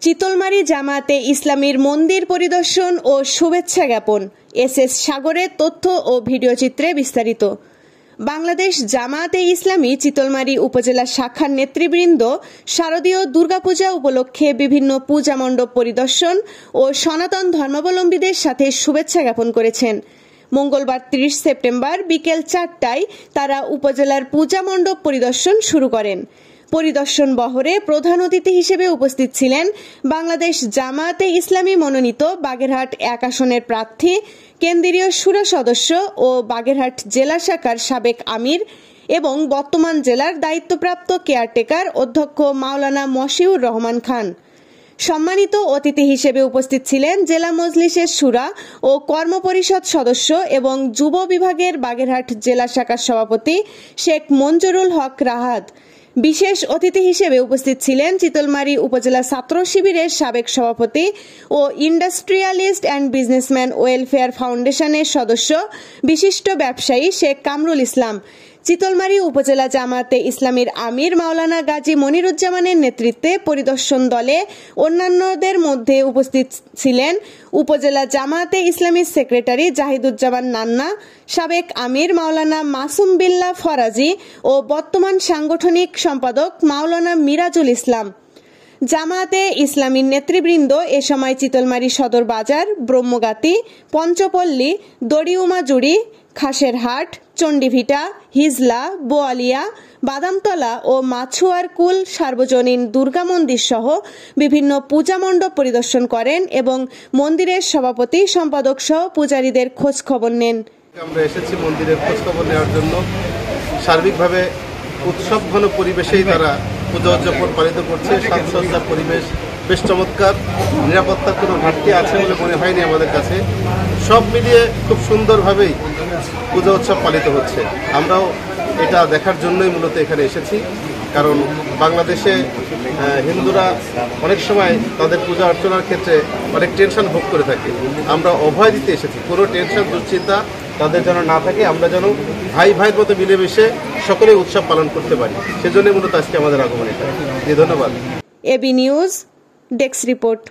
চিতলমারী জামায়াতে ইসলামীর মন্দির পরিদর্শন ও শুভেচ্ছা জ্ঞাপন। এস সাগরের তথ্য ও ভিডিওচিত্রে বিস্তারিত। বাংলাদেশ জামায়াতে ইসলামী চিতলমারী উপজেলা শাখার নেতৃবৃন্দ শারদীয় দুর্গাপূজা উপলক্ষে বিভিন্ন পূজা মণ্ডপ পরিদর্শন ও সনাতন ধর্মাবলম্বীদের সাথে শুভেচ্ছা জ্ঞাপন করেছেন। মঙ্গলবার ৩০ সেপ্টেম্বর বিকেল ৪টায় তারা উপজেলার পূজা মণ্ডপ পরিদর্শন শুরু করেন। পরিদর্শন বহরে প্রধান অতিথি হিসেবে উপস্থিত ছিলেন বাংলাদেশ জামায়াতে ইসলামী মনোনীত বাগেরহাট ১ আসনের প্রার্থী, কেন্দ্রীয় শুরা সদস্য ও বাগেরহাট জেলা শাখার সাবেক আমির এবং বর্তমান জেলার দায়িত্বপ্রাপ্ত কেয়ারটেকার অধ্যক্ষ মাওলানা মশিউর রহমান খান। সম্মানিত অতিথি হিসেবে উপস্থিত ছিলেন জেলা মজলিসের শুরা ও কর্মপরিষদ সদস্য এবং যুব বিভাগের বাগেরহাট জেলা শাখার সভাপতি শেখ মঞ্জুরুল হক রাহাত। বিশেষ অতিথি হিসেবে উপস্থিত ছিলেন চিতলমারী উপজেলা ছাত্র শিবিরের সাবেক সভাপতি ও ইন্ডাস্ট্রিয়ালিস্ট অ্যান্ড বিজনেসম্যান ওয়েলফেয়ার ফাউন্ডেশনের সদস্য বিশিষ্ট ব্যবসায়ী শেখ কামরুল ইসলাম। চিতলমারী উপজেলা জামায়াতে ইসলামীর আমির মাওলানা গাজী মনিরুজ্জামানের নেতৃত্বে পরিদর্শন দলে অন্যান্যদের মধ্যে উপস্থিত ছিলেন উপজেলা জামায়াতে ইসলামীর সেক্রেটারি জাহিদুজ্জামান নান্না, সাবেক আমির মাওলানা মাসুম বিল্লাহ ফরাজি ও বর্তমান সাংগঠনিক সম্পাদক মাওলানা মিরাজুল ইসলাম। জামায়াতে ইসলামীর নেতৃবৃন্দ এ সময় চিতলমারী সদর বাজার, ব্রহ্মগাতি, পঞ্চপল্লী, দড়িউমাজুড়ি, খাসেরহাট, চণ্ডীভিটা, হিজলা, বোয়ালিয়া, বাদামতলা ও মাছুয়ার কুল সার্বজনীন দুর্গা মন্দির সহ বিভিন্ন পূজা মণ্ডপ পরিদর্শন করেন এবং মন্দিরের সভাপতি, সম্পাদক সহ পূজারীদের খোঁজ খবর নেন। আমরা এসেছি মন্দিরের খোঁজ খবর নেওয়ার জন্য। সার্বিকভাবে উৎসবঘন পরিবেশেই তারা পূজা উদযাপন পালিত করছে। সাজসজ্জার পরিবেশ বেশ চমৎকার, নিরাপত্তার কোনো ঘাটতি আছে বলে মনে হয়নি আমাদের কাছে। সব মিলিয়ে খুব সুন্দরভাবেই পূজা উৎসব পালিত হচ্ছে। আমরাও এটা দেখার জন্যই মূলত এখানে এসেছি, কারণ বাংলাদেশে হিন্দুরা অনেক সময় তাদের পূজা অর্চনার ক্ষেত্রে অনেক টেনশন ভোগ করে থাকে। আমরা অভয় দিতে এসেছি, কোনো টেনশন দুশ্চিন্তা তাদের যেন না থাকে, আমরা যেন ভাই ভাইয়ের মতো মিলেমিশে সকলে উৎসব পালন করতে পারি, সেজন্যই মূলত আজকে আমাদের আগমন। এটা ধন্যবাদ। AB news desk report.